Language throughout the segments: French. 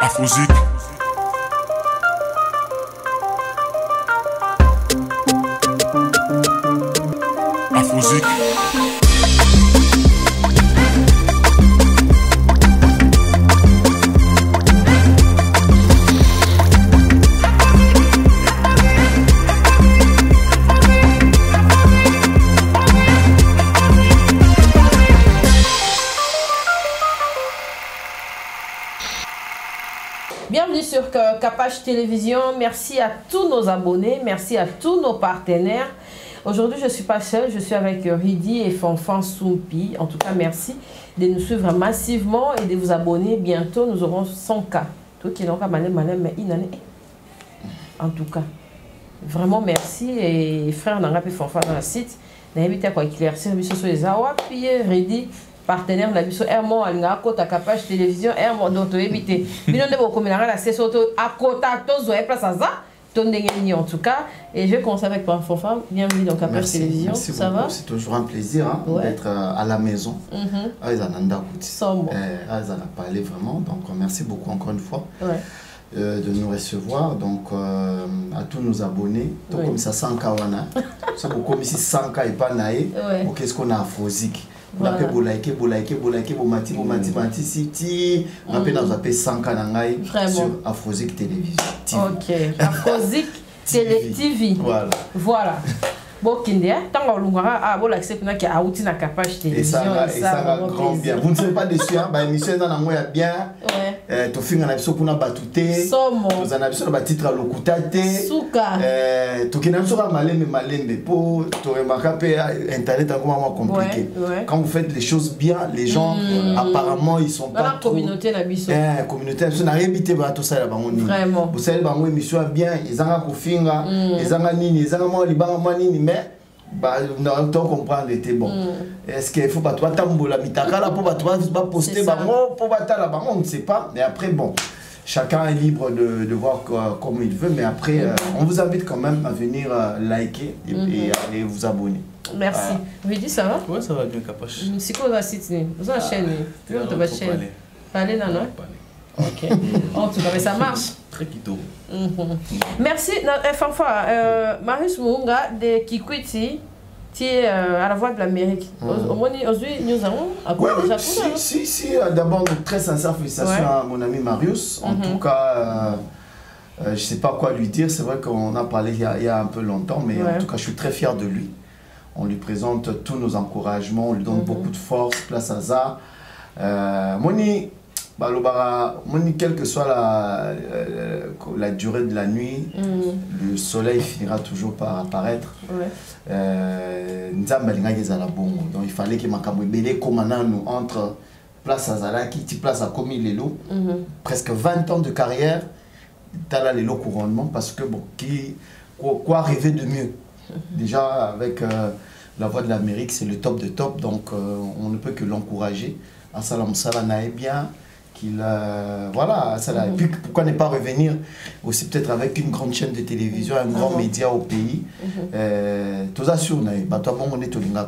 Afrozik. Afrozik. Bienvenue sur Capage Télévision. Merci à tous nos abonnés, merci à tous nos partenaires. Aujourd'hui, je ne suis pas seule, je suis avec Ridi et Fanfan Soumpi. En tout cas, merci de nous suivre massivement et de vous abonner. Bientôt, nous aurons 100K. Tout qui n'ont pas mal, mais en tout cas, vraiment merci. Et frère Nanga et Fanfan dans le site. N'invite à quoi éclaircir les awa, puis Ridi. Partenaire de la mission Hermon Alinga Kota Capage Télévision Hermon dont éviter bilan de beaucoup mais la c'est surtout à Kota tous et place à ça ton en tout cas et je vais commencer avec toi Fanfan. Bienvenue dans Capage Télévision. Merci ça beaucoup. Va c'est toujours un plaisir hein, d'être à la maison à Zananda à parler vraiment donc merci beaucoup encore une fois de nous recevoir donc à tous nos abonnés donc comme ça 100K c'est comme si 100K et pas naé qu'est-ce qu'on a Afrozik. On a fait bolaike, mati, city. On a fait 100K nangai sur Afrozik Télévision. Ok, Afrozik TV. Voilà. Bon, Kindia, tant qu'on l'a bon l'accepte qu'il y a outil na Capage Télévision. Et ça va grand bien. Vous ne serez pas déçus, hein? Bah émission dans la moya bien. Tu fais un épisode pour na batouté. Somo. Tu as un épisode ba titre lokutate. Souka. Tu qui n'as pas malembe pour tu remarquer internet encore moins compliqué. Quand vous faites les choses bien, les gens apparemment ils sont pas. La communauté la biso. Communauté la biso na réalité ba tout ça là bango ni. Vraiment. Vous savez bango émission bien, ils ont kofinga, ils ont nini, ils ont moi libanga nini mais on comprend l'été bon. Est-ce qu'il faut pas toi tambola mitakala pour pas poster bango pour pas la bango on ne sait pas mais après bon chacun est libre de voir comme il veut mais après on vous invite quand même à venir liker et aller vous abonner. Merci. Vous dites ça va? Ouais ça va bien Capage. C'est quoi la site vous avez chaîne tu veux te chaîne parler non ok. En tout cas mais ça marche. Très quito. Merci Fanfan Marius Munga de Kikwiti qui est à la voix de l'Amérique. Aujourd'hui nous avons à quoi déjà si d'abord très sincère félicitations à mon ami Marius. En tout cas je sais pas quoi lui dire, c'est vrai qu'on a parlé il y a un peu longtemps mais en tout cas je suis très fier de lui. On lui présente tous nos encouragements, on lui donne beaucoup de force, place à ça. Quelle que soit la durée de la nuit, le soleil finira toujours par apparaître. Donc il fallait que Makamou Bélé nous entre place à Zalaki, place à Komi Lelo, presque 20 ans de carrière, t'as les couronnement parce que bon, quoi rêver de mieux? Déjà avec la voix de l'Amérique, c'est le top de top, donc on ne peut que l'encourager. Assalam Salanae bien. Voilà, et puis pourquoi ne pas revenir aussi peut-être avec une grande chaîne de télévision, un grand média au pays. Tout ça sur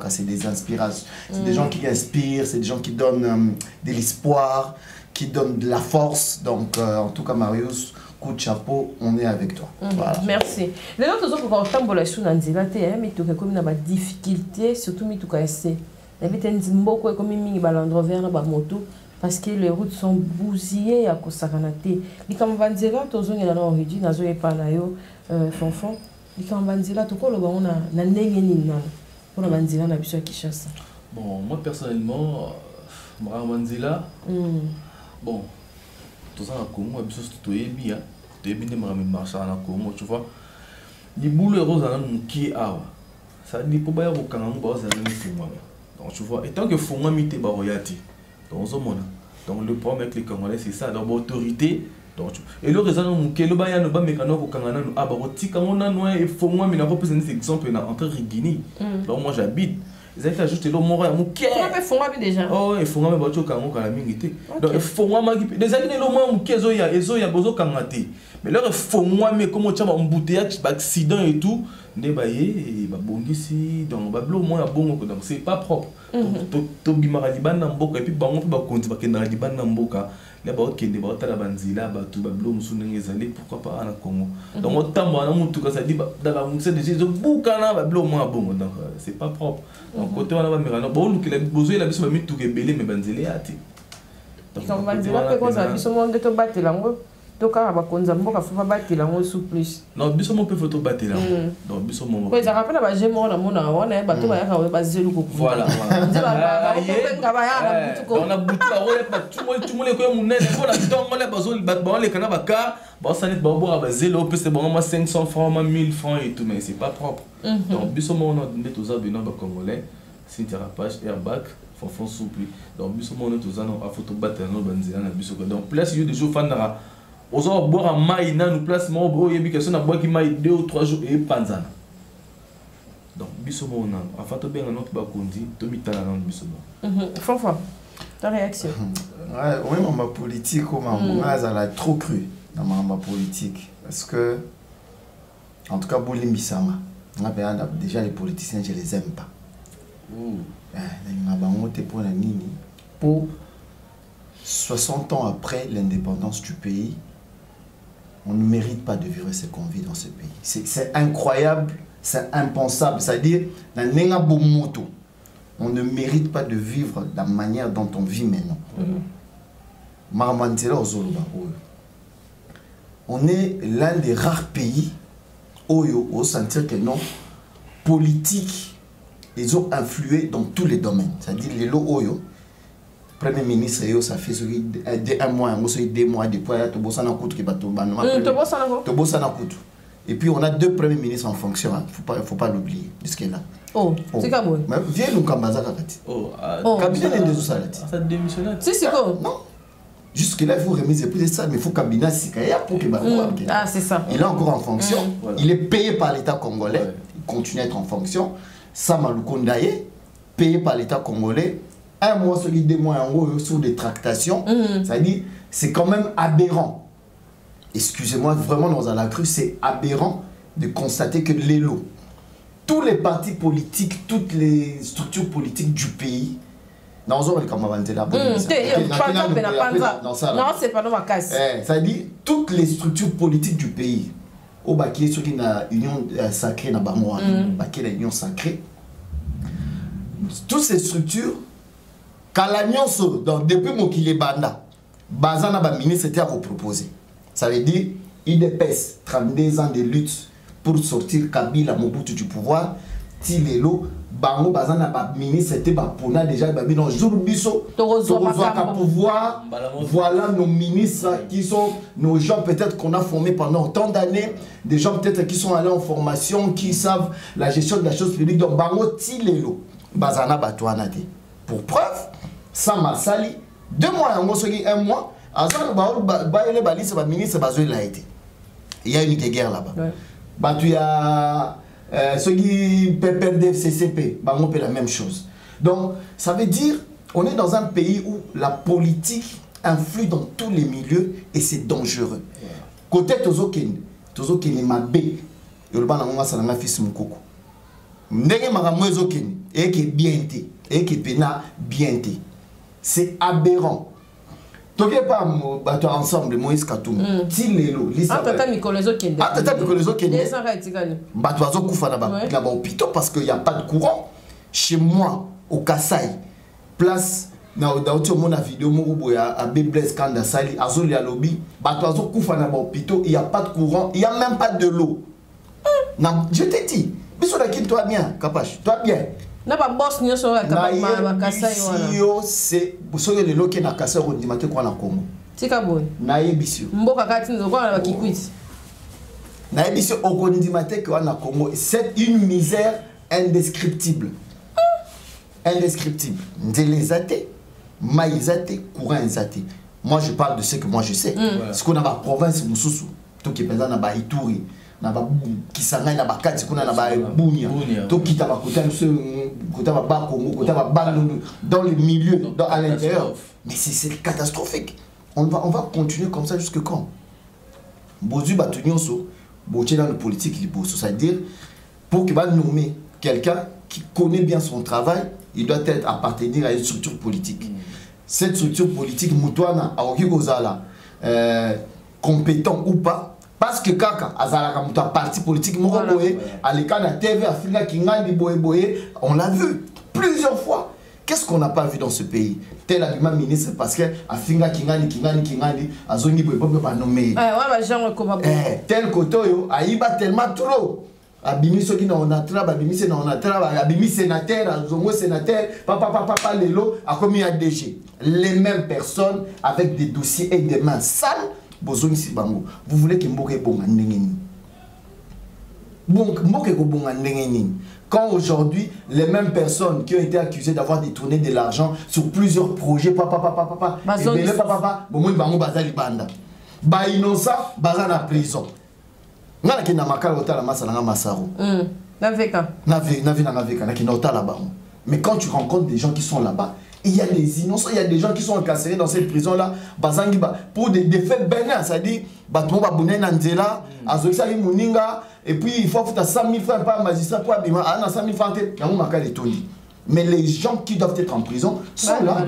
c'est des inspirations, c'est des gens qui inspirent, c'est des gens qui donnent de l'espoir, qui donnent de la force. Donc en tout cas Marius, coup de chapeau, on est avec toi. Voilà. Merci. Les autres choses pour quand sur Nanzila mais tu as comme une difficulté surtout mais tu connais. Et puis tu as beaucoup comme une balandre vers la moto. Parce que les routes sont bousillées à cause de ça. Et quand on va dire que tous les gens ont dit que nous pas Fanfan. Et quand on va dire que on a n'engeni pour la dire na biso qui chasse. Bon, moi personnellement, Manzila, bon, tout ça à Congo, biso tout est bien, tout est bien de marcher à Congo, tu vois. Les boules roses qui est ça dit pour pas y avoir quand on va donc tu vois, et tant que Fonga mité baroyati. Donc le problème avec les Congolais c'est ça, leur autorité. Et le raison que le bayan ba mekano ko kangana no abaroti kamona no e faut moi mais na représenter cet exemple na entre Guinée. Donc moi j'habite. Ils ont juste le mort à muké. On peut fonga déjà. Oh, il faut moi ba cho kango kala mingité. Donc il faut moi magi des années le moi muké ezo ya bozo kangate. Mais leur faut moi mais comment tu vas embouteillage, accident et tout. Nebaye ba bongisi donc ba blo moi bongo donc c'est pas propre. To bimara libana mboka et puis bango ba konti ba kenda libana mboka là ba okende ba otala banzila ba tu ba blo musuna ngezali pourquoi pas na Congo donc autant na mutu ka ça dit dans c'est des bukana ba blo mo bongo donc c'est pas propre donc côté on a ba mirano ba oluki la bozo la biso ba mitu ke belé mais banzila ati donc banzila pe ko ça biso monde to batela ngo toka bakonza mboka fa batela ngo sous plus non biso mo pe photo batela donc biso mo ko ça rappelle ba jemo na mona wana ba to ba ya ka ba zelu ko voilà on a butu ba ole pa tumole ko munene ko na tongo le bazo ba ole kana ba ka ba sanet ba bo ba zelo pe c'est bon 500 francs 1000 francs et tout mais c'est pas propre donc biso mo on a tous abina ba congolais si dérapage airbag fond souple donc biso mo on tous a photo batela no banzela na biso donc place you des jours fandara on va boire un maï dans nous place mon beau yebi question na boire qui maï 2 ou 3 jours et panzana donc bisomo on a fait bien notre bakondi to mitana dans bisomo Fanfa ta réaction ouais oui ma politique comme ça a trop cru dans ma politique parce que en tout cas Bolimbisama déjà les politiciens je les aime pas pour 60 ans après l'indépendance du pays, on ne mérite pas de vivre ce qu'on vit dans ce pays. C'est incroyable, c'est impensable. C'est-à-dire, on ne mérite pas de vivre la manière dont on vit maintenant. On est l'un des rares pays où sentir que non, politique, ils ont influé dans tous les domaines. C'est-à-dire, les lots Premier ministre, ça fait 1 mois, 2 mois, depuis et puis on a 2 premiers ministres en fonction, il ne faut pas l'oublier, jusqu'à là. Oh, c'est comme ça. Mais viens nous Kambaza Kakati. Oh, cabinet de tout ça. Ça démissionne. C'est quoi? Non. Jusque-là, il faut remettre plus de ça, mais il faut cabinet pour que ah, c'est ça. Il est encore en fonction. Il est payé par l'État congolais. Il continue à être en fonction. Samalou Kondaye, payé par l'État congolais. 1 mois, 2 mois en gros sur des tractations, ça dit c'est quand même aberrant. Excusez-moi, vraiment dans la crue, c'est aberrant de constater que l'élo, tous les partis politiques, toutes les structures politiques du pays, dans un comme on dit là, non, c'est pas dans ma casse. Ça dit toutes les structures politiques du pays, au baquet sur une union sacrée, baquet la union sacrée, toutes ces structures. Depuis mon qu'il est banda, Bazana ba ministre était à vous proposer. Ça veut dire IDPS 32 ans de lutte pour sortir Kabila Mobutu du pouvoir. Tilelo Bango Bazana ba ministre était ba pona déjà ba non jour biso pouvoir. Voilà nos ministres qui sont nos gens peut-être qu'on a formés pendant autant d'années, des gens peut-être qui sont allés en formation, qui savent la gestion de la chose publique. Donc Bango Tilelo Bazana ba toanade. Pour preuve, sans Marsali, 2 mois, 1 mois, il y a une guerre là-bas. Il y a ceux qui perdent FCCP, on fait la même chose. Donc, ça veut dire on est dans un pays où la politique influe dans tous les milieux et c'est dangereux. Côté Tozokeni Mabé, Yolban ça n'a fils Mukoko. Ndenge Maramwezokeni, et qui est bien été. Et qui pena bien été. C'est aberrant. Toké pas ensemble Moïse Katoum. Tilelo, lisa. Tata Mikolezo Kende. Tata Mikolezo Kende. Batoazo Koufana là-bas au Pito parce qu'il n'y a pas de courant. Chez moi, au Kassai, place na audio mon vidéo Morubo à Béblès Kanda Sali, Azoli à Lobby, Batoazo Koufana au Pito, il n'y a pas de courant, il n'y a même pas de l'eau. Je t'ai dit, mais sur la qui toi bien, Kapache, toi bien. Na ba boss nyo so ka ba Kasai wana. C'est bosoyo le loke na Kasai on dimate kwa na Congo. Tika boy. Na yebisio. Mboka kati ndo kwa na kikwiti. Na yebisio on dimate kwa na Congo, c'est une misère indescriptible. Indescriptible. Ndelezate, maïzate, courant zate. Moi je parle de ce que moi je sais. Ce qu'on a la province Mususu, tout qui est présent na ba Ituri. Qui s'engage na bakati kuna na ba bunia to kita ba kota ba Congo kota ba dans les milieux à l'intérieur mais c'est catastrophique on va continuer comme ça jusque quand bozu batunyoso boche dans le politique c'est-à-dire pour qu'il va nommer quelqu'un qui connaît bien son travail il doit être appartenir à une structure politique cette structure politique Moutouana a oki kozala compétent ou pas parce que kaka azala comme un parti politique moko boye aleka na TV Afrika kingandi boye boye, on l'a vu plusieurs fois. Qu'est-ce qu'on n'a pas vu dans ce pays? Tel argument ministre parce que Afrika kingandi azongi boye boye pas nommé. Tel kotoyo aiba tellement trop. Abimi soki na onatra, abimi na onatra, abimi sénateur, azongo sénateur, papa lelo a commis ADG. Les mêmes personnes avec des dossiers et des mains sales. Vous voulez que Mboke bonga ndengeni. Mboke ko bonga ndengeni. Quand aujourd'hui, les mêmes personnes qui ont été accusées d'avoir détourné de l'argent sur plusieurs projets, papa, ba innocent, baza na prison. Ngala ki na makala otala masala masaro. Mais quand tu rencontres des gens qui sont là-bas, il y a des innocents, il y a des gens qui sont incarcérés dans cette prison-là, pour des faits bénins, c'est-à-dire, et puis il faut faire 100 000 francs par magistrat pour abîmer, 100 000 francs, mais les gens qui doivent être en prison sont là,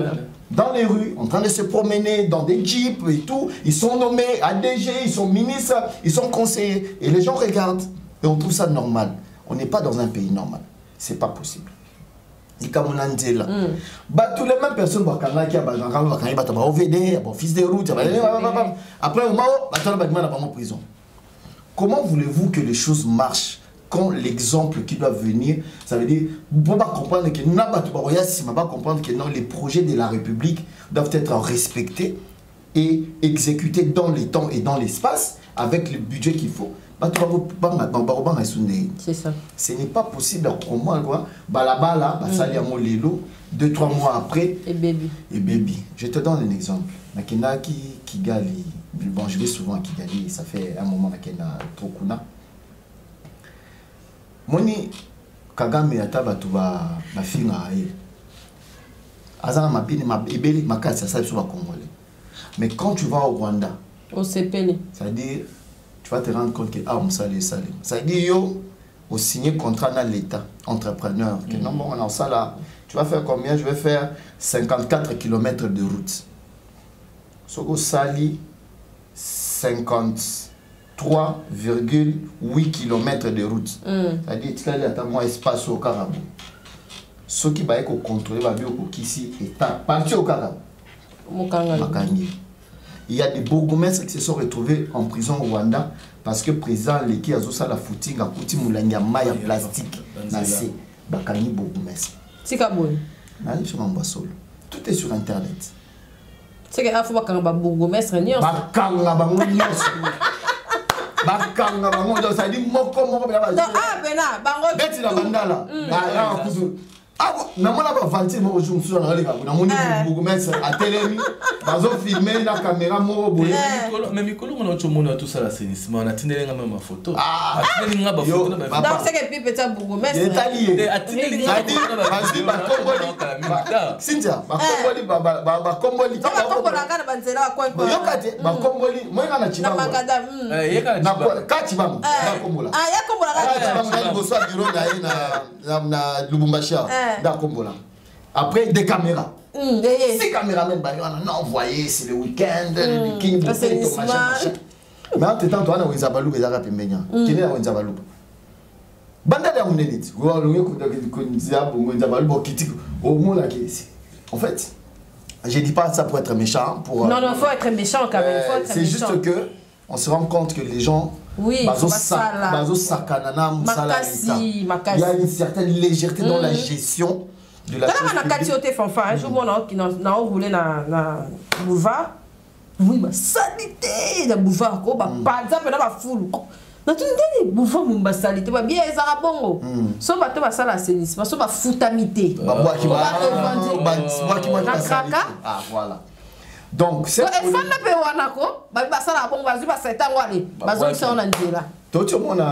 dans les rues, en train de se promener dans des jeeps et tout, ils sont nommés ADG, ils sont ministres, ils sont conseillers, et les gens regardent, et on trouve ça normal. On n'est pas dans un pays normal, c'est pas possible. Tous les mêmes personnes fils de route après prison. Comment voulez-vous que les choses marchent quand l'exemple qui doit venir, ça veut dire vous ne pouvez pas comprendre que non, les projets de la République doivent être respectés et exécutés dans les temps et dans l'espace avec le budget qu'il faut. C'est ça. Ce n'est pas possible. Comment quoi? Balabala, basali amo lelo, 2-3 mois après. Et baby. Et baby. Je te donne un exemple. Nakena Kigali. Bon, je vais souvent à Kigali. Ça fait un moment nakena Tokuna. Moni Kagame ataba tuba mafinga aye. Azana mabini mabeli makasi ça sur Congolais. Mais quand tu vas au Rwanda, au CPL, ça veut dire tu vas te rendre compte que ah, on salé. Ça veut dire yo au signer contrat dans l'État, entrepreneur. Que non, bon, on ça là. Tu vas faire combien? Je vais faire 54 km de route. Soko sali 53,8 km de route. Ça veut dire qu'il y a un espace au Carabou. Ceux qui va contrôler va bien au Kissi et parti au Carabou. Il y a des bourgmestres qui se sont retrouvés en prison au Rwanda parce que le président Leki a fait la footing à Kouti Moulania maille plastique. Bakani bourgmestre. C'est Kaboul. Tout est sur Internet. C'est qu'il faut pas bourgmestre. Bakanga bango, ça dit moko. Ah, Bena, bango. Beti la bandala. Ah bon, mais moi là-bas, vanté, moi je me suis rendu compte que mon bourgmestre a télémi, ils ont filmé la caméra, mais Mikolo, on a tout ça l'assainissement, on a tenu les mêmes photos. Ah, donc c'est que puis petit bourgmestre. Il est allié. Cynthia, après des caméras. Ces caméramans, on a envoyé, c'est le week-end, le king, machin. Mais en tout temps, on a un Zabalou, et Zara Pembeña. Qui est un Zabalou? Bandada Mounenit, en fait, je ne dis pas ça pour être méchant. Non, non, il faut être méchant quand même. C'est juste que on se rend compte que les gens. Oui, il y a une certaine légèreté dans la gestion de la chose publique. Oui, ma salité de boulevard, par exemple, dans la foule. Dans tout le boulevard, mon salité, bien, ils ont bon. Sauf que tu vas ça l'assainissement, sauf que foutamité. Ah, voilà. Donc, c'est.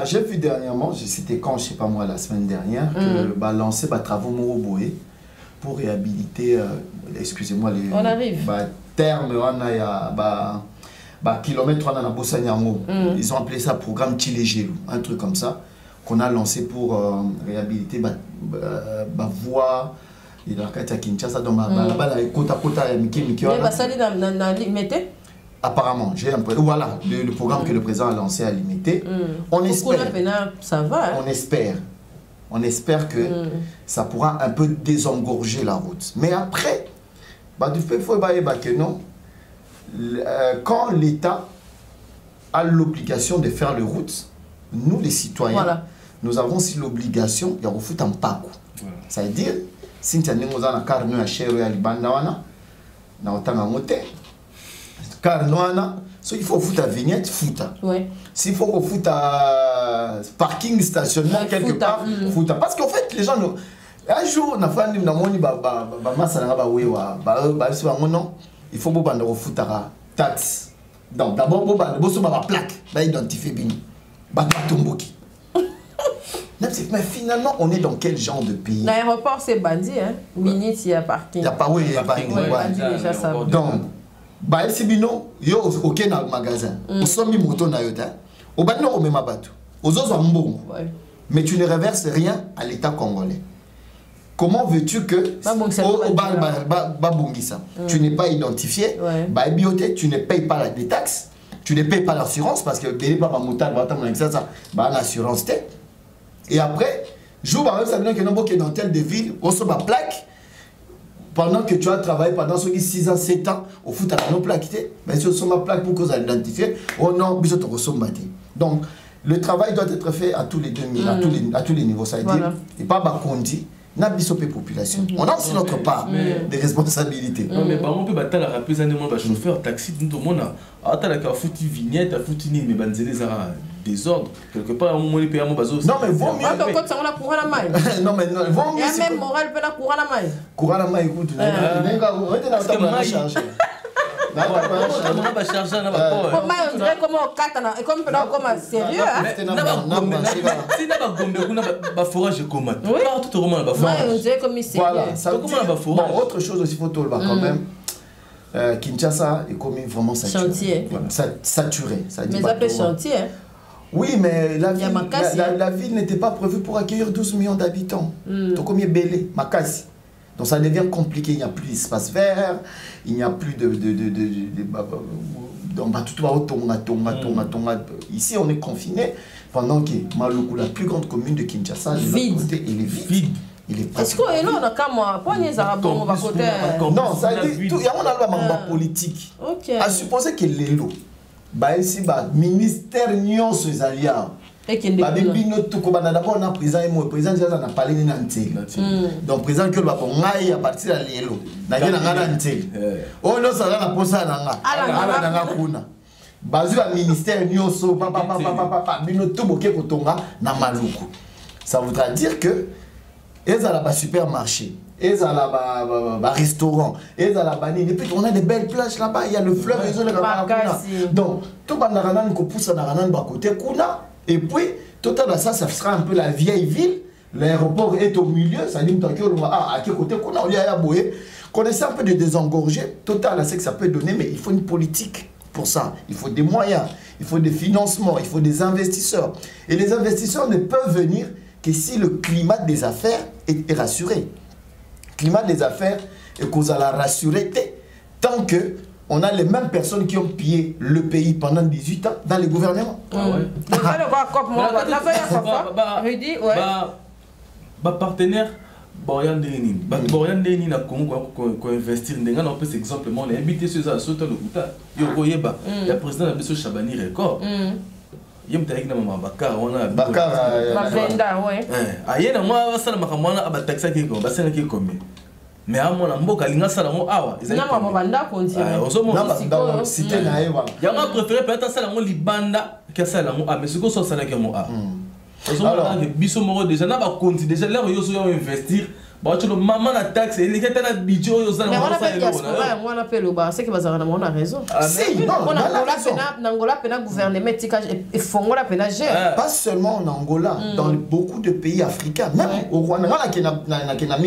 J'ai vu dernièrement, c'était quand, je ne sais pas moi, la semaine dernière, que lancé travaux Moroboé pour réhabiliter, excusez-moi, les termes, kilomètres on a Bossagnago. Ils ont appelé ça programme Tchilégelou, un truc comme ça, qu'on a lancé pour réhabiliter voie Il a qu'à Kinshasa dans ma kota Miki. Apparemment, j'ai l'impression. Voilà, le programme que le président a lancé à limiter. On espère. Ça va. On espère que ça pourra un peu désengorger la route. Mais après, du fait que non, quand l'État a l'obligation de faire les routes, nous les citoyens, nous avons aussi l'obligation de refaire un parcours. Ça veut dire, si tu as un carnet à chéri à Libanawana, na otanga mote, carnet, so il faut foutre à vignette, foutre. S'il faut foutre à parking, stationnement quelque part, foutre. Parce qu'en fait, les gens, un jour, on a fait un il faut foutre à taxe. Donc d'abord, il faut la plaque, identifier bien. Mais finalement, on est dans quel genre de pays? L'aéroport, c'est bandit, hein? Minute, il y a parking. Il n'y a pas, oui, il y a parking. Déjà, ça va. Donc, si bino, yo, ok, dans le magasin, au sommet moto na yota, au bas non, au même abattu, aux autres en bon. Mais tu ne reverses rien à l'État congolais. Comment veux-tu que tu n'es pas identifié, tu ne payes pas les taxes, tu ne payes pas l'assurance parce que l'assurance. Et après, jour par exemple, que dans telle ville, on se plaque. Pendant que tu as travaillé pendant 6 ans, 7 ans, au foot, tu as une plaque. Mais si on a une plaque pour que vous identifiez, oh non, vous êtes au donc, le travail doit être fait à tous les 2000, à tous les niveaux. Ça veut dire, et pas Bakondi. N'a pas de population. On a aussi notre part de responsabilité. Non, mais on peut battre la rapide, un chauffeur, taxi, tout le monde a foutu vignette, a foutu ni, mais banzélé, ça a désordre. Quelque part, on peut payer mon bateau. Non, mais vaut mieux. Non, mais non, vaut mieux. Il y a même moral, peut la courir à la maille. Courir à la maille, écoute. On est chargé. On dirait comment on carte, comme sérieux. Si n'a pas forage comme on dirait comme sérieux. Bon, autre chose aussi, il faut tout le voir quand même. Kinshasa est comme vraiment saturé. Saturé. Mais ça peut chantier. Oui, mais la ville n'était pas prévue pour accueillir 12 millions d'habitants. Donc, combien belé, Makassi. Donc ça devient compliqué, il n'y a plus d'espace vert, il n'y a plus de ici on est confiné pendant que Maluku, la plus grande commune de Kinshasa, vide. Il est vide. Est-ce que là on a comme on va côté non, ça dit tout, il y a un politique. À supposer que l'élo ici ministère nion ses alliés. D'abord, on a président et moi, président déjà n'a pas les nantis. Donc, président que va pour à partir de l'élo. N'a rien à nantis. Oh non, ça va pour ça, n'a kuna. Basu à ministère nyoso, papa, binoto boke kotonga na maluku. Ça voudra dire que ils ont la supermarché, ils ont la restaurant, ils ont la banine. Et puis on a des belles plages là-bas, il y a le fleuve, ils ont les kuna. Donc, tout banaranan ko pousse naranan ba côté kuna. Et puis, total ça sera un peu la vieille ville. L'aéroport est au milieu, ça dit à quel côté on y a boé. Connaissez un peu de désengorger. Total, c'est que ça peut donner, mais il faut une politique pour ça. Il faut des moyens, il faut des financements, il faut des investisseurs. Et les investisseurs ne peuvent venir que si le climat des affaires est rassuré. Le climat des affaires est qu'on va la rassurer tant que on a les mêmes personnes qui ont pillé le pays pendant 18 ans dans le gouvernement. Partenaire, Borian Denis. Borian Denis na Congo ko investir ndenga na peut exemple on a invité sur ça sauter le Bouta. Yokoyeba, le président a besoin Chabani record. Yem tarik na mama Bakar on a Bakar Bavenda ouais. Ayena moi ça na makamwana abataxa ki ko basena ki komé. Mais à mon amboka linga salamo awa ezali na mabanda continue ozomo cité na ewa yama préféré peut-être salamo libanda que salamo a mais ce que ça salaki mo a ozomo na biso moko déjà na ba continue déjà là yo so investir ba tu le maman la taxe il était na budget yo ça mais on appelle le bar c'est que bazara na on a raison si non on Angola pena gouvernement tikage et fongola pena gère pas seulement en Angola dans beaucoup de pays africains même au Rwanda na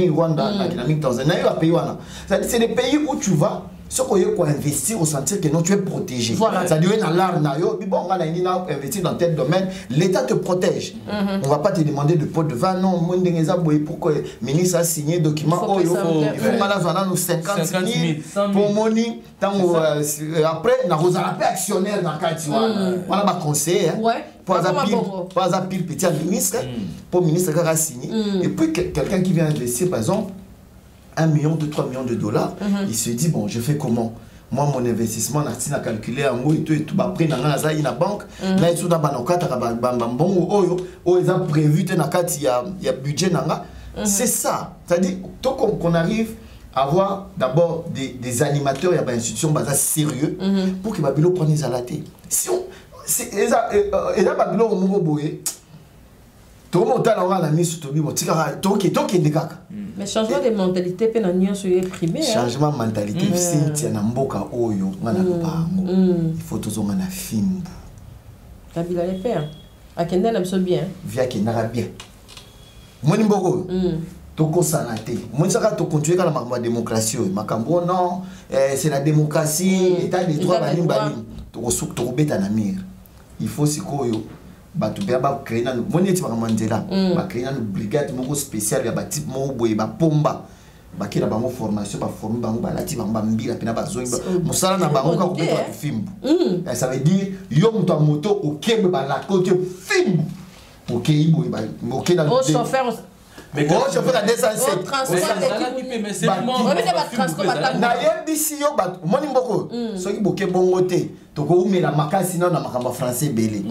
Rwanda na Tanzanie c'est des pays où tu vas Ce qu'on a investir au sentir que non, tu es protégé. Voilà. Ça dit, bon, on a investi dans tel domaine, l'État te protège. On ne va pas te demander de pot de vin, non, pourquoi le ministre a signé un document, il faut 50 000 pour money. Après, on a un actionnaire dans le cas, tu vois. On a un conseiller, pas un pile petit ministre, pour le ministre qui a signé. Et puis, quelqu'un qui vient investir, par exemple, 1 million, 2, 3 millions de dollars, il se dit, bon, je fais comment? Moi, mon investissement, je a calculé en haut et tout, après, dans la banque, là, il y a prévu, il y a budget. C'est ça. C'est-à-dire, tant qu'on arrive à avoir d'abord des animateurs, il y a des institutions sérieux pour que Babilo prenne à la tête. Si on. Et là, Babilo, on mais changement de mentalité, il primaire. Changement de mentalité, c'est il faut toujours un film. Kabila les pères. À Kendal, aime ça bien. Via Kendal bien. Moi, Nimbogo. Toko sanaté. Moi, ça va continuer à la démocratie. Makambo, non, c'est la démocratie, l'état des droits, il faut se créer une brigade spéciale, il y a des types de pomba. Il y a des formations, ça veut dire que moto au Québec, la côte film. Ok, chauffeur. Mais quand je fais la descente, c'est français belé.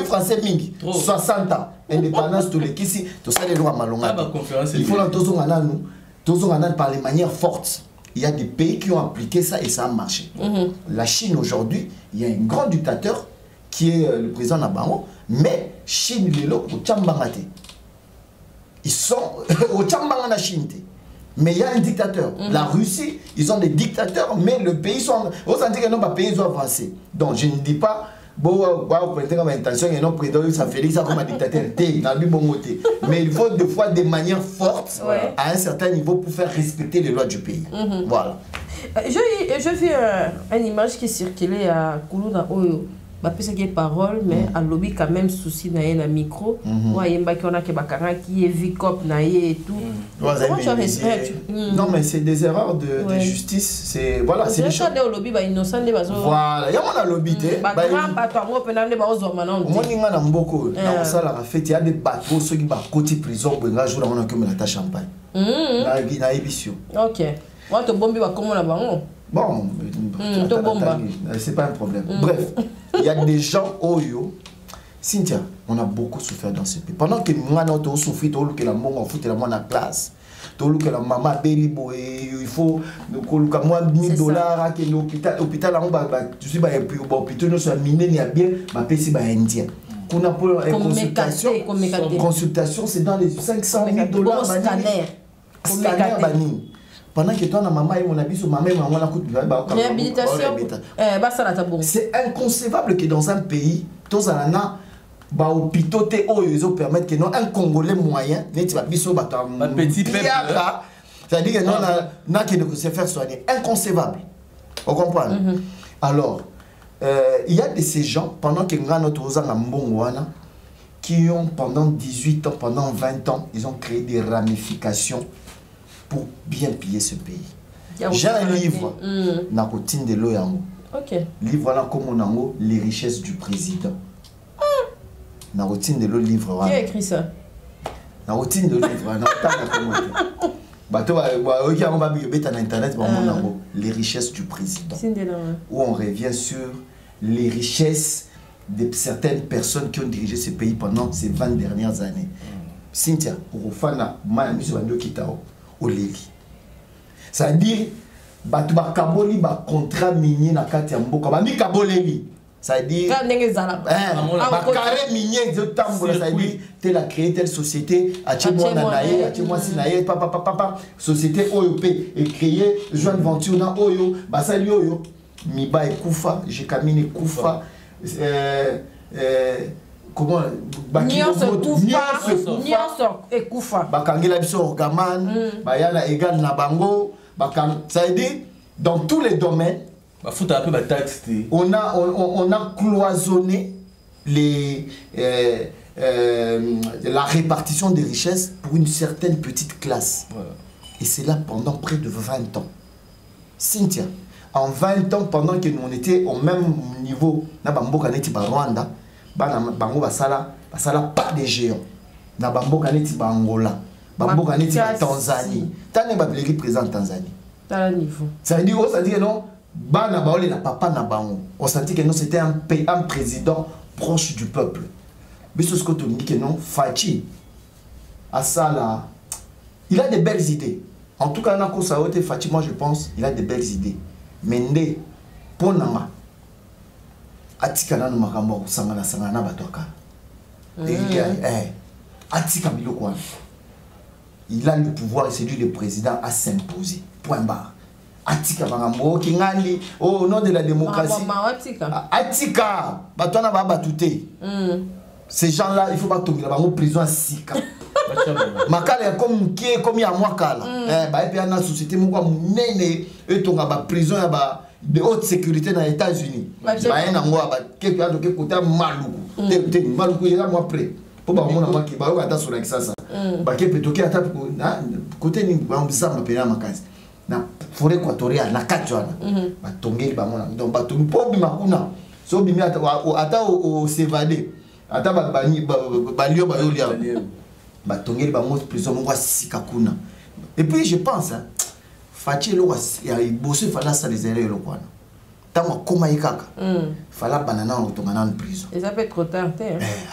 Français 60 ans. Indépendance tous les qui tout ça les lois malonga. Il faut l'entendre par les manières fortes. Il y a des pays qui ont appliqué ça et ça a marché. La Chine aujourd'hui, il y a un grand dictateur qui est le président Nabango, mais Chine lelo au Tchambangate. Ils sont au Tchambanga na Chine. Mais il y a un dictateur. La Russie, ils ont des dictateurs, mais le pays sont. On sent que non, pas pays sont avancés. Donc je ne dis pas, bon, comme intention et non président, ça fait ça comme un dictateur. Mais il faut des fois des manières fortes à un certain niveau pour faire respecter les lois du pays. Voilà. Je vis une image qui circulait à Koulouna Oyo. Je sais qu'il y a parole, mais à lobby quand même souci dans un micro. Moi, il y a qui est vicop et tout. Comment tu respectes? Non, mais c'est des erreurs de justice. C'est voilà, c'est des choses. Lobby ba innocent de bazo. Voilà, il y a mon lobby té. Ba grand patron mo penande ba ozomana. Moi ni ngana mboko. Na ça la fête, il y a des bateaux ceux qui ba côté prison pour un jour on a comme la champagne. Na émission. OK. Moi to bombi ba comme na bango. Bon, c'est pas un problème. Bref, il y a des gens, Cynthia, on a beaucoup souffert dans ce pays. Pendant que nous avons souffert, que la maman fout la main à place, que la maman il faut moins de $1000 que l'hôpital, tu sais, l'hôpital nous soit miné, il y a bien, ma PC est indien. Consultation, c'est dans les $500,000. Scanner. Pendant que toi, maman et mon habit sur maman, réhabilitation. C'est inconcevable que dans un pays, tous en a hôpitaux ils permettent que non un Congolais moyen, un petit peuple, c'est-à-dire que non n'a que se faire soigner. Inconcevable. On comprend. Alors, il y a de ces gens pendant que nous avons qui ont pendant 18 ans, pendant 20 ans, ils ont créé des ramifications pour bien piller ce pays. J'ai un livre, Nakotine de Loyango. Livre là comme on a les richesses du président. Nakotine de Lo livre. Qui a écrit ça? Nakotine de livre. Les richesses du président. Où on revient sur les richesses de certaines personnes qui ont dirigé ce pays pendant ces 20 dernières années. Cynthia, pour Fana, Kitao. C'est-à-dire, bakaboli ba contrat minier na kati ya mboka ba mi kaboleli. C'est-à-dire carré minier de tambola, c'est-à-dire telle a créé telle société, moi nanaye, moi sinaye, papa société OYP et créé joint venture na Oyo, basali Oyo, miba et Koufa, j'ai camine Koufa comment et Koufa bakangela biso orgaman bayana égal na bango bakam ça veut dire dans tous les domaines, on a cloisonné la répartition des richesses pour une certaine petite classe. Voilà. Et c'est là pendant près de 20 ans. Cynthia, en 20 ans, pendant que nous on était au même niveau, na bamboka neti ba Rwanda, bango basala pas des géants. Na bamboka neti ba Angola, bamboka neti ba Tanzanie. Tane ba bléri présent en Tanzanie. Dans le niveau. Ça veut dire que non, bana baole na papa na bango. On sentit que non, c'était un président proche du peuple. Mais ce que tu dis que non, Fachi, à ça là, il a des belles idées. En tout cas, Fachi, moi je pense, il a des belles idées. Mais né, pour nama, atika na makambo sangana sangana batoka. Atika biloko. Il a le pouvoir et c'est lui le président à s'imposer. Point barre. Atika makambo kingani au nom de la démocratie. Atika, batona ba batouté. Ces gens-là, il faut pas tomber là-bas en prison à Sika. Makala comme qui est comme il y a moi kala. Bah et puis dans la société moi nene et ton ba prison de haute sécurité dans les États-Unis. Bah y a moi ba quelque chose que côté maluku. Maluku il là moi prêt. Pour ba mon moi qui ba on attend sur ça ça. Bah que peut toquer attaque côté ni ba on ça m'appelle makazi. Na forêt équatoriale na katwana. Ba tongeli ba mon donc ba tongi po bima kuna. So bimi ata au s'évader. Ata balio bayolia batongeli bango prison mongo sika kuna. Et puis je pense hein Fachi lo ya bosse fala ça les erreurs lo kwana tango koma ikaka fala banana otongana en prison et ça peut être trop tard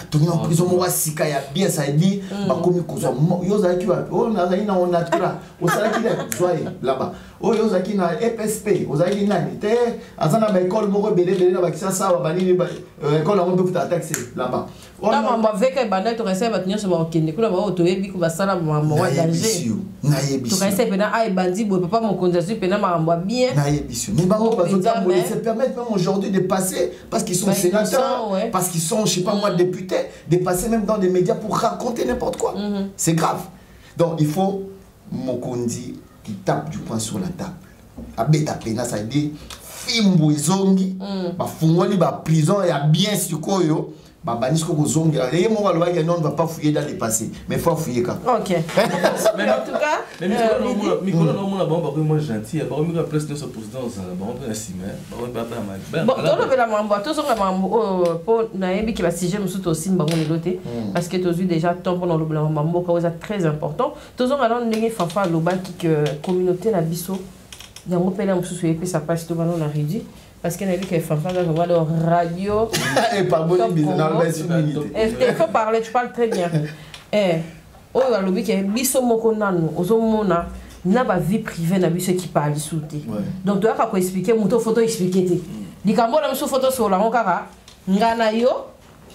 atongi en prison mongo sika ya bien ça dit bakomi kozwa yoza ki wa on a ina on a tra o sala ki la là-bas o yoza ki na EPSP o zali nani te azana ba école moko belé na ba kisa sa ba bani ba école on peut faire taxer là-bas on a avec un bandit to rester ba tenir sur ba okende kula ba otoyebi ko ba sala ba mo danger na yebisu to rester pena ay bandi bo papa mon konzasu pena ma mbo bien na yebisu mais bango ba zota mo se permettre même aujourd'hui de passer parce qu'ils sont sénateurs parce qu'ils sont je sais pas moi députés de passer même dans des médias pour raconter n'importe quoi. C'est grave. Donc il faut Mokondi qui tape du poing sur la table. Abeta pena ça dit fimbo izongi ba fungoli ba prison et a bien sikoyo ba banisco kozongi et moi le voyage non ne va pas fouiller dans les passés mais faut fouiller quand. OK. Mais en tout cas mais Nicolas non la bombe moi gentil ba mi la place de ce président la bombe na ciment ba pas mal. Bon to le la mambo to so la mambo pour na yebi qui va siger musuto aussi bango le loté parce que tozu déjà temps pour le mambo cause très important tozo alors ndenge fafa loba qui communauté na biso yango pela mususu et puis ça passe tout ballon na réduit parce qu'il y a des femmes qui ont radio. Et pas bon, il faut parler, tu parles très bien. Oh, le but est biso mokonano, ozomona, n'a pas vie privée na biso qui parle souté. Donc tu as pas expliquer, moto photo expliquer té. Di kambo la muso photo sur la ronkara, ngana yo,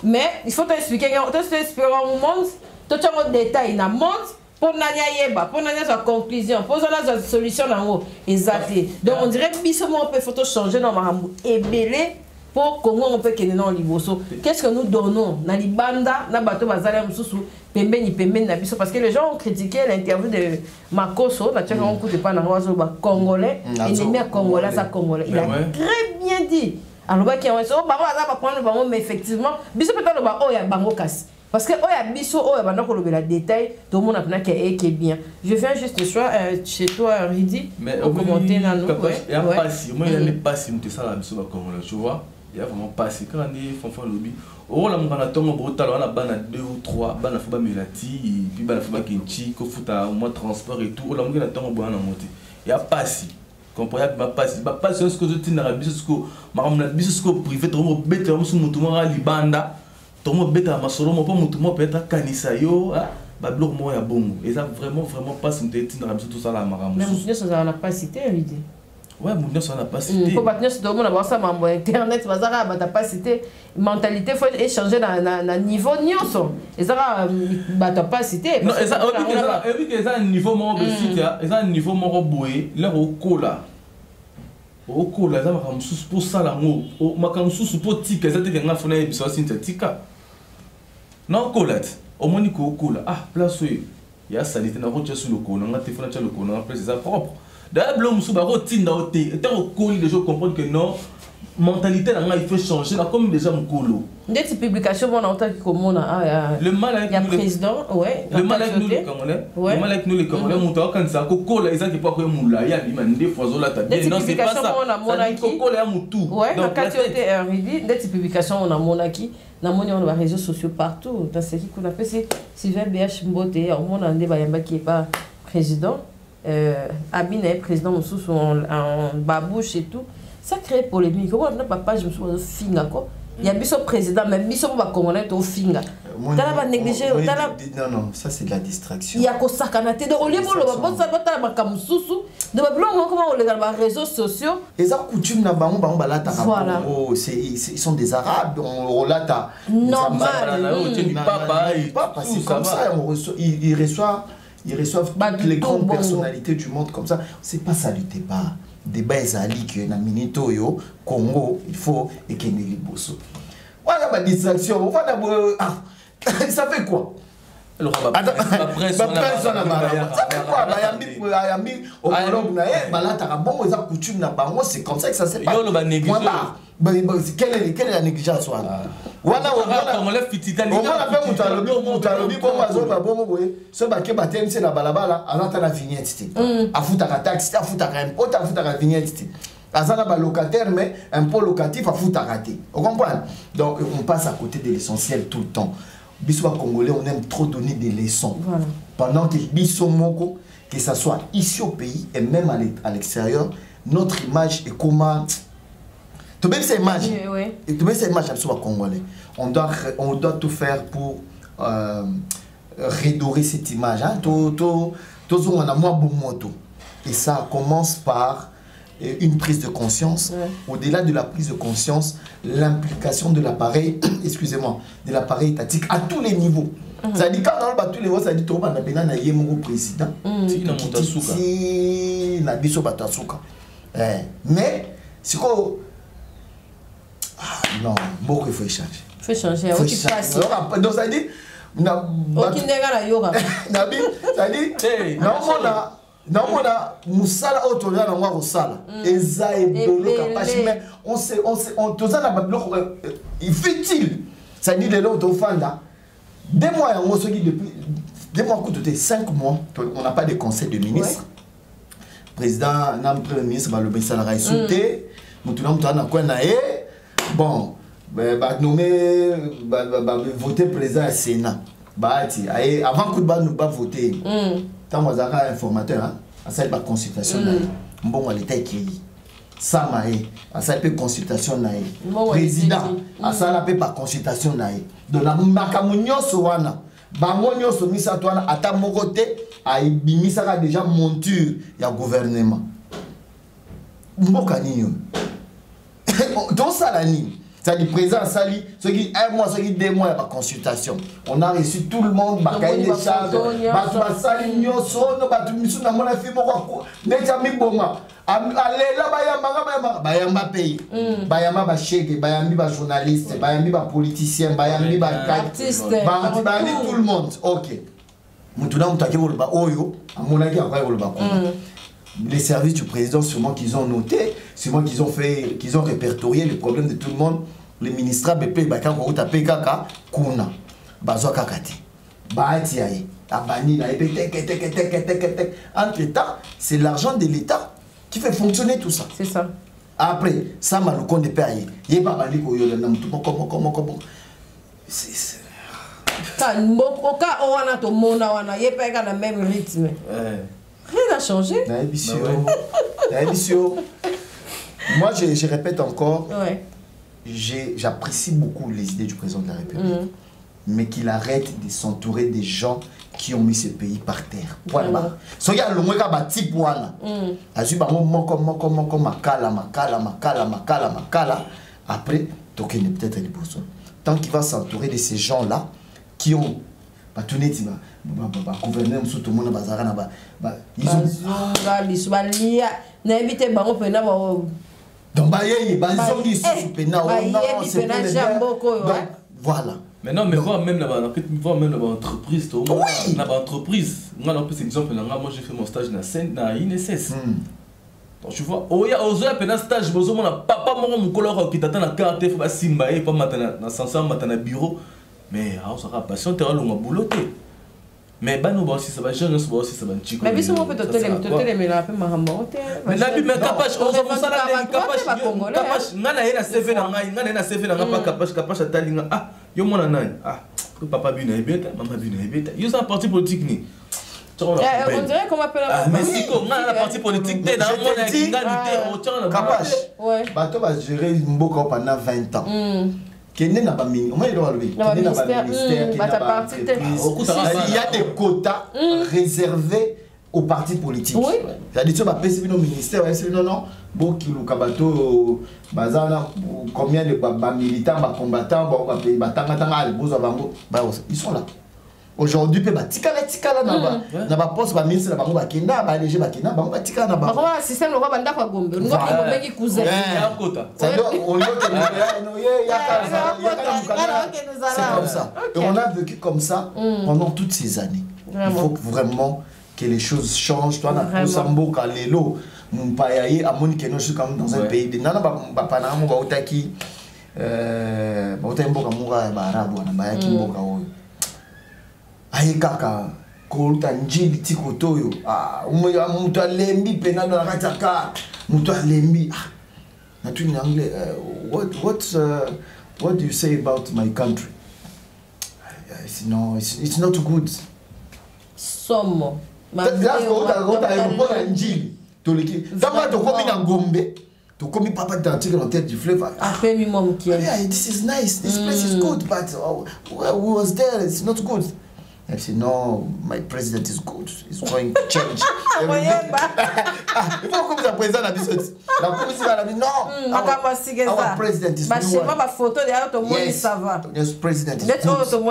mais il faut t'expliquer, t'expliquer au monde, tu as un détail na monde. Pour n'anya yeba, pour n'anya sa conclusion, pour sa solution en haut, exact. Donc on dirait que on peut photo changer dans maramou et belé pour comment on peut qu'elle dans liboso. Qu'est-ce que nous donnons dans les banda, na bateau bazala mususu, pembe ni pembe na biso parce que les gens ont critiqué l'interview de Makoso, la tchèque on coûte pas dans oiseau congolais, et les mères congolais ça congolais. Il a très bien dit. Alors bah qui on dit oh bah on va prendre le bango mais effectivement, biso peut-être le bango ya bango casse. Parce que oya biso oya bana ko lobela détail tout le monde a pena qui est bien. Je viens juste choix chez toi Ridi pour commenter dans nous. Il y a pas si moi il y a pas si me ça la biso ba Congolais tu vois. Il y a vraiment pas si quand on dit fanfan lobby. Oh la mona tongo brutal on a bana 2 ou 3 bana foba melati puis bana foba kinchi ko futa moi transport et tout. Oh la mona tongo bana monter. Il y a pas si comprends pas si ce que je dis na biso ce que ma biso ce que privé trop bête musu mutu mo libanda. Tomo beta masolo mo pas mutu mo peut-être kanisa yo ba bloc mo ya bongo et ça vraiment pas si m'était dans tout ça la maramu mais mutu ça n'a pas cité l'idée ouais mutu ça n'a pas cité faut pas tenir ce domaine avoir ça mambo internet bazara ba pas cité mentalité faut échanger dans niveau nyonso et ça ba pas cité non et ça oui que ça niveau mo cité et ça niveau mo boé là au kola okola za makamsusu pour ça la ngo makamsusu pour tika za te nga fona ebiso sintetika non colat au monico okola ah place ya salite na roche sur le kola nga te fona cha le kola place ça propre D'ailleurs, l'homme sous barreau tinda au thé. Et au colis, les gens comprennent que non, mentalité là, il faut changer. Là, comme déjà mon colo. Des publications, on entend que comme on a. Le mal avec nous. Il y a président, ouais. Le mal avec nous les Congolais. Le mal avec nous les Congolais. Mon temps quand ça, coco là, ils ont pas quoi moula. Il y a des fois là, t'as bien. Non, c'est pas ça. Coco là, mon tout. Ouais. Donc quand tu étais RID, des publications, on a monaki. Na moni on a réseaux sociaux partout. Dans ce qu'on appelle c'est Sylvain BH Mbote, on a un débat qui est pas président. Abine est président en babouche et tout. Ça crée polémique. Comment on a pas page je me suis finga quoi. Il y a biso président mais biso va congolais au finga. T'as pas négligé, non, ça c'est de la distraction. Il y a ko sakanaté de au lieu de le ça va ta ba kamususu de ba blanc comment on les dans les réseaux sociaux. Et ça coutume na bango là ta oh ils sont des arabes on là ta normal papa c'est comme ça ils reçoivent toutes les grandes personnalités du monde comme ça. C'est pas ça le débat. Débat ezali que na minito yo Congo il faut et qu'il ne liboso. Voilà ma distraction. On va d'abord ça fait quoi? Alors la presse ça fait quoi? Bayambi au Colombe na là ta bon eza coutume na bango c'est comme ça que ça se passe. Yo le ba négliger. Quelle est la négligence wana on lève petite année. On va faire mutalobi comme azoba bon boye. Ce baké batem c'est na balabala alata na vignette. Afuta ka taxi, afuta ka impôt, afuta ka vignette. Azana ba locataire mais impôt locatif afuta raté. Vous comprenez? Donc on passe à côté de l'essentiel tout le temps. Biswa Congolais, on aime trop donner des leçons. Voilà. Pendant que Biso Moko, que ce soit ici au pays et même à l'extérieur, notre image est comment. Tu mets cette image. Tu mets cette image à Biswa Congolais. On doit tout faire pour redorer cette image. Et ça commence par une prise de conscience. Au-delà de la prise de conscience, l'implication de l'appareil, excusez-moi, de l'appareil étatique à tous les niveaux. Ça dit quand on a tous les niveaux, ça dit tout le monde a eu mon président. Si na biso batasuka. Mais c'est quoi? Non, beaucoup il faut changer. Il faut changer. Donc ça dit ça dit non, on a Moussala autorisé dans le Sala. Eza et Bolo Kapachi, mais on tous a la bloc il fait-il. Ça dit les autres fanda. 2 mois en depuis 2 mois coûté 5 mois, on n'a pas de conseil de ministre. Président, nam premier ministre va le baisser la raïsouté. Maintenant on a quoi naé. Bon, bah nommer voter président à Sénat. Bah avant que nous pas voter. Tant que vous avez un informateur, ça c'est la consultation. Bon, on l'état écrit. Ça m'a ça peut consultation naï. Président, ça n'a pas consultation naï. Donc la makamunyo sowana, bangonyo so misa toana ata mokote ay bimisa ka déjà monture ya gouvernement. Mboka ninyo. Donc ça la ni. Ça dit présent sali, ce qui 1 mois, ce qui 2 mois la consultation. On a reçu tout le monde, bakaï des charges, sali nyoso, no batu misu na mona fi moko neja mi bonga. Allez là bayamba pays. Bayamba ba chèque, bayambi ba journaliste, bayambi ba politicien, bayambi ba artiste, bayambi tout le monde. OK. Mutuna mutaki ba oyo, amona ki akwa ba ko. Les services du président, sûrement qu'ils ont noté, sûrement qu'ils ont répertorié les problèmes de tout le monde. Les ministres BP, Bakako, Tapé Kaka, Kuna, Bazo Kakati, Baatiaï, Abani, entre-temps, c'est l'argent de l'État qui fait fonctionner tout ça. C'est ça. Après, ça m'a le compte de payer. Il n'y a pas de comment. C'est. Au cas où on a tout le monde, il n'y a pas le même rythme. Rien n'a changé. Moi, je répète encore, j'apprécie beaucoup les idées du président de la République, mais qu'il arrête de s'entourer des gens qui ont mis ce pays par terre. Voilà. So ya le mweka bati bwana. Azu ba moko makala. Après, donc il est peut-être les besoins. Tant qu'il va s'entourer de ces gens-là qui ont gouverneur tout le monde bazara na ba ils ont donc voilà. Mais non, mais voir même l'entreprise, on a un exemple, moi j'ai fait mon stage dans INSS. Donc tu vois, oya ozoya pena stage bozo mona papa moko mukolo ki tata na carte faut ba simba e pa matana na sansa matana bureau mais on sera patient te rolonga boulot te. Mais bah nous aussi ça va jeune ça aussi ça va chico. Mais biso mo peut te mais la pe mahambo te. Mais la bi mais capage on ça la capage ngana ina CV na ngai ngana ina CV na ngapa capage atalinga ah yo mona nani ah papa bina ebeta maman bina ebeta yo ça parti politique ni. On dirait qu'on m'appelle un Mexico, on a la partie politique, t'es dans le monde Capache. Bateau va gérer Mboko pendant 20 ans. Il y a des quotas réservés aux partis politiques. C'est-à-dire que le ministère, non, combien de militants, combattants, ils sont là. Aujourd'hui, il y a des tikala na ba poste ba ministre ba ba kenda ba DG ba kenda ba tikala na ba. Ba système le roi banda kwa gombe. Ngo ngombe ki cousin. C'est comme ça. Et on a vécu comme ça pendant toutes ces années. Il faut vraiment que les choses changent. Toi na Sambo Kalelo, Mumpayaye amoni que nous sommes dans un pays de nana ba panamo ba utaki ba utembo kamura ba arabu na ba yaki mboka oyo. Aye kaka koluta njili tikotoyo mutu alembi pena na kataka mutu alembi na tu en anglais what do you say about my country? It's not good. Somo njili toliki tamba tokomi na ngombe tokomi papa d'antique dans tête du fleuve this is nice, this place is good, but who was there, it's not good. I said, no, my president is good. He's going to change. Il faut comme ça président la bisous. La commission a dit non. Our president is good. Ma photo de tout le monde ça va. Yes, president is good. Tout le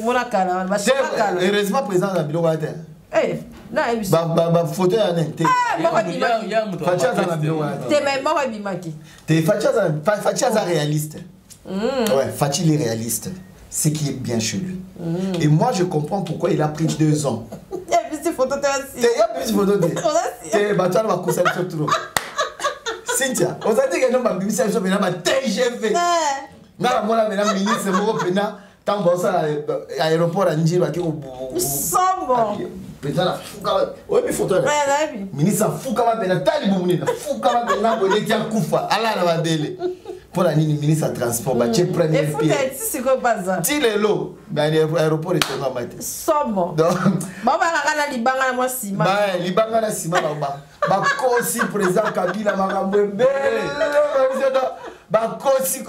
monde a calme. Heureusement président la bilo wa te. Eh, na ebi. Ba photo ya nente. Facha za bilo wa te. Te même ma bimaki. Te Facha za réaliste. Ouais, Fachi il est réaliste. Ce qui est bien chez lui. Et moi, je comprends pourquoi il a pris 2 ans. Il y a plus de photos de il y a plus de photos de Cynthia, on s'est dit que nous avons mis ça sur le TGV. Nous avons mis ministre Mokopena, tant que ça, l'aéroport à Ndjiro, qui est sombre. Oui, mais photo. Ministre Foukama Bena, Taliboumine, Foukama Bena, Bonetia Koufa, Allah la Dele. Pour la ministre de transport, tu es premier pied. C'est quoi ça? Tu es là, mais l'aéroport est tellement mal. Sombre. Maman a libanga moi sima. Bah, libanga na sima ba. Ba kosi président Kabila Magambwe. Ba kosi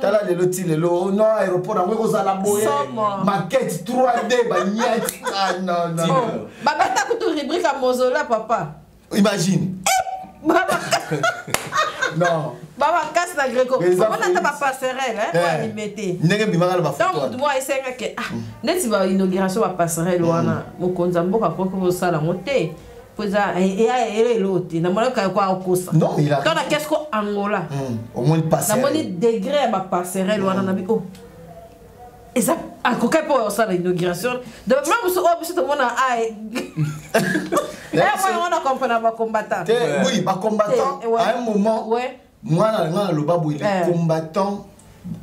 tala le loti le lo non aéroport ngwe ko sala boye. Maquette 3D ba nyati. Ah non non. Ba bata ko to rubrique à mausolée papa. Imagine. Non. Baba casse la gréco. On a pas passerelle hein, on y mettait. Nenge bimanga ba photo. Donc moi essayer que net va inauguration ba passerelle wana mokonza mboka ko ko sala ngote. Poza et l'autre na mona ka kwa okosa. Non, il a. Quand la qu'est-ce ko Angola. Au moins passerelle. Na moni degré ba passerelle wana na bi oh. Et ça à coquet pour ça l'inauguration. De même so oh tout le monde a on a compris ba combattant. Oui, ba combattant à un moment. Ouais. Moi, le babou, il est combattant,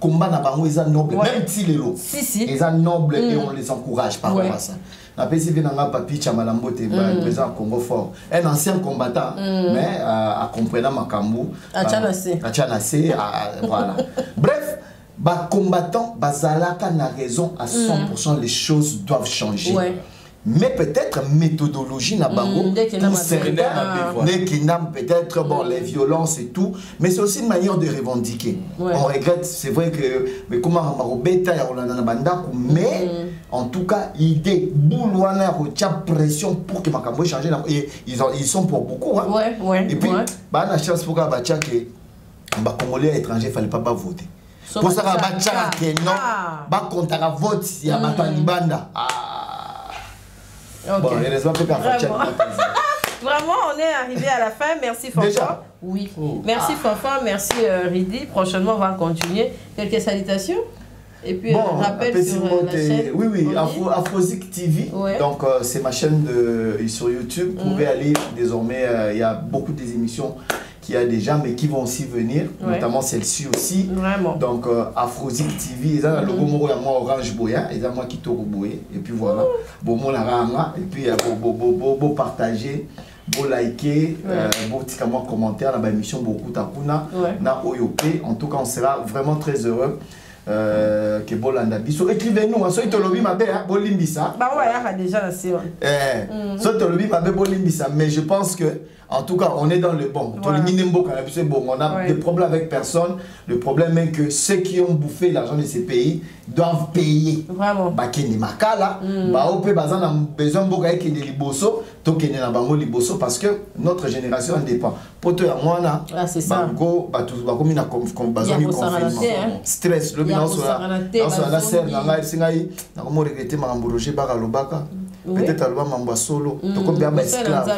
combat na bango, ils sont nobles, même si les lots. Ils sont nobles et on les encourage par rapport à ça. La PCV vient dans Papi Chamalambote, le président Congo fort. Un ancien combattant, mais à comprendre Makambu. À Tchanase, voilà. Bref, bah combattant, Bazalaka n'a raison à 100%, les choses doivent changer. Mais peut-être méthodologie n'a pas pour certains, peut-être bon les violences et tout, mais c'est aussi une manière de revendiquer. On regrette, c'est vrai que mais comment mais en tout cas idée boulouana retient pression pour que Makambo change. Ils sont pour beaucoup. Hein. Et puis bah la chance pour que bah Congolais étrangers fallait pas voter. Pour ça que non bah contre la vote il y a Matalibanda. Okay. Bon, vraiment, on est arrivé à la fin. Merci Fanfan. Oui. Merci Fanfan, merci Ridi. Prochainement, on va continuer. Quelques salutations. Et puis, rappel sur la chaîne. Oui, oui, Afrozik TV. Ouais. Donc, c'est ma chaîne sur YouTube. Vous pouvez aller désormais, il y a beaucoup des émissions qu'il y a déjà, mais qui vont aussi venir, notamment celle-ci aussi. Vraiment. Donc, Afrozik TV, ils ont le logo moi orange boya, ils ont moi qui toro boya. Et puis voilà, bon, mon et puis bon partager. Bon liker, bon petit commentaire dans l'émission beaucoup takuna na OYOP. En tout cas, on sera vraiment très heureux que Bolanda biso. Écrivez-nous, soit tolobi mabe bolimbisa. Bah ouais, il y a déjà assez. Soit tolobi mabe bolimbisa, mais je pense que en tout cas, on est dans le bon. C'est bon, on a des problèmes avec personne. Le problème est que ceux qui ont bouffé l'argent de ces pays doivent payer. Vraiment. Bakeni makala, ba ope bazan a besoin boka ekende liboso, to kende na bango liboso parce que notre génération dépend. Poto ya mwana, bango batu bakomi na bazan ni confinement. Stress, le bilan sur la serre na ngai singai na komo regretter makambo Roger Bakalobaka. Peut-être alba mambo solo, to ko bia ba esclave.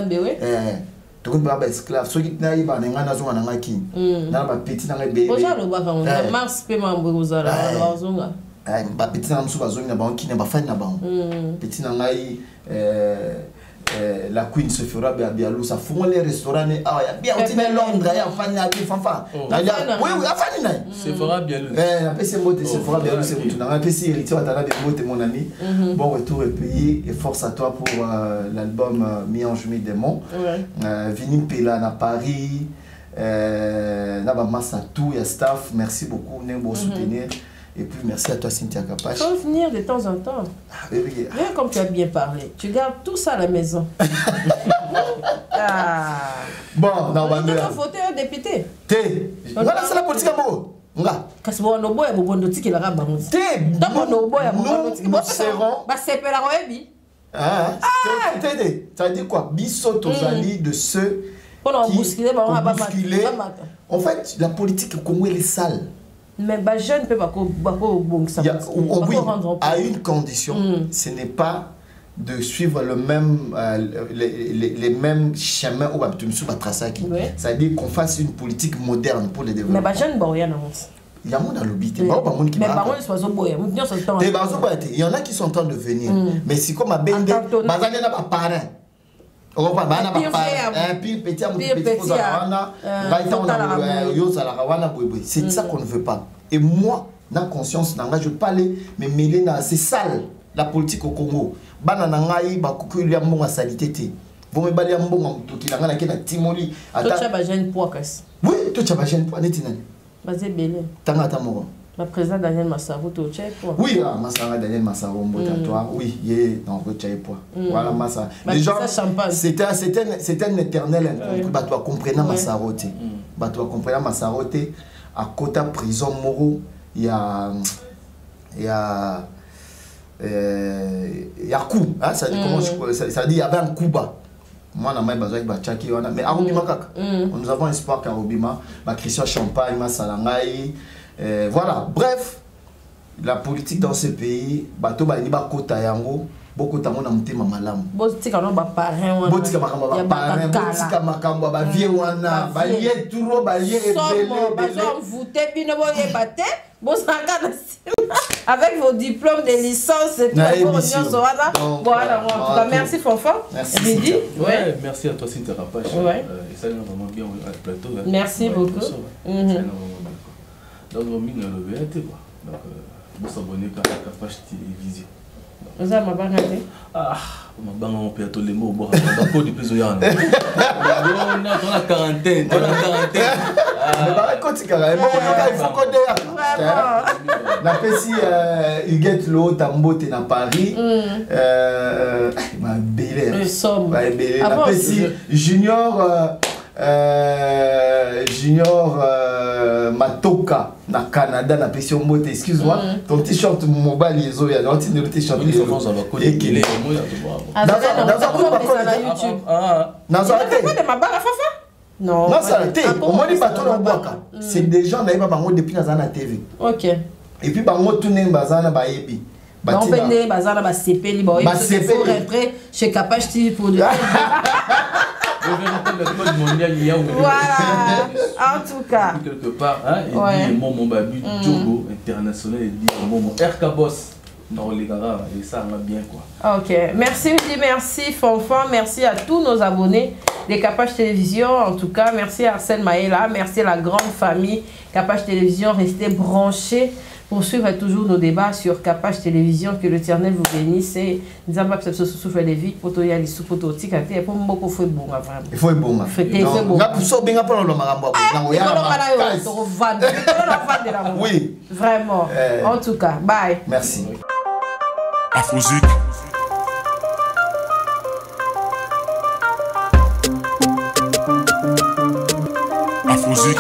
Donc on va esclave ceux qui n'arrivent pas à nazo na ngaki na ba petit na bébé oja lo ba on mars pe mambo uzala bazonga ba petit na msu bazonga ba on ki na ba fan na ba petit na ngai la queen se fera bien l'eau ça font les restaurants ah ya bien au tine Londres ya fan na fanfa oui oui afani na se fera bien l'eau après c'est mot se fera bien l'eau c'est mutu na après si héritier watana de mot mon ami bon retour et pays et force à toi pour l'album Mi-Ange Mi-Démon Vini Pela na Paris na ba massa tout ya staff merci beaucoup pour soutenir. Et puis merci à toi Cynthia Kapache. Il faut venir de temps en temps. Viens comme tu as bien parlé. Tu gardes tout ça à la maison. Bon, on va mettre. Il faut voter un député. Voilà, c'est la politique à moi. Parce que nous serons. Ça veut dire quoi? Bissoto Zali de ceux qui bousculer. En fait, la politique au Congo est sale. Mais les jeunes ne peuvent pas ça. Oui, à une condition, ce n'est pas de suivre le même, les mêmes chemins où tu me suis tracé. C'est-à-dire qu'on fasse une politique moderne pour les développer. Mais les jeunes, il y a monde à l'obit. Il y en a qui sont en train de venir. Mais si comme à Bende, c'est ça qu'on ne veut pas. Et moi, dans la conscience, je parle, mais c'est sale la politique au Congo. Bananangai, bakuku, ya mbonga salité. Vous me balayez mbonga mtuki, nanga na timoli. Toi, tu as jeune poids, kas. Oui, toi, tu as jeune poids, netinani. Vas-y, belé. Tanga tamoro. Le président Daniel Massaro, tu as poids. Oui, Massaro, Daniel Massaro, toi. Oui, il est dans le poids. Voilà, Massaro. Les gens, c'était un éternel incompris. Bah, toi, comprenant Massaro, bah, toi, comprenant Massaro, à côté prison Moro, il y a coup, hein, ça dit comment ça dit il y avait un coup bas. Moi na mai bazaki ba chaki wana mais Arobima kaka. Nous avons espoir qu'Arobima ba Christian Champagne ma Salangai voilà, bref, la politique dans ce pays bato ba ni ba kota yango beaucoup de monde a monté ma malam. Botika no ba parrain. Botika makamba ba parrain. Botika makamba ba vie wana. Ba lié turo ba lié belé. Avec vos diplômes de licence et voilà, en tout cas, merci Fonfon. Merci. Ouais, merci à toi Cynthia Kapache. Ouais. Ça nous vraiment bien à plateau. Merci beaucoup. Donc on mine le VT quoi. Donc vous s'abonner à Kapache Télévision. Vous avez ma banque. Ah, ma banque on peut tous les mots bon, on du plus on a quarantaine, mais bah écoute il faut qu'on na pesi il get l'eau tambote na Paris ma belle na pesi junior Matoka na Canada na pesi mbote excuse-moi ton t-shirt mobile yezo ya dans le t-shirt les gens ça va coller dans non, c'est des gens qui ont depuis la TV. Ok. Et puis, ils ont tourné bazana ba yebi. Ba pende bazana ba CP li ba. Il faut rentrer chez Kapache TV pour de. véritable code mondial, il y a Voilà, en tout cas. Quelque part, hein, il dit mon babu, Djogo international, il dit mon RK Boss. Non, les gars, et ça va bien quoi. Ok, merci Rudy, merci Fonfon, merci à tous nos abonnés des Capage Télévision. En tout cas, merci à Arsène Maëla, merci à la grande famille Capage Télévision. Restez branchés pour suivre toujours nos débats sur Capage Télévision. Que l'Éternel vous bénisse. Et nous avons fait souffle des vies pour y aller sous pour tout tic et pour beaucoup faut bon vraiment. Il faut bon. Il faut bon. Oui, vraiment. En tout cas, bye. Merci. Afrozik. Afrozik.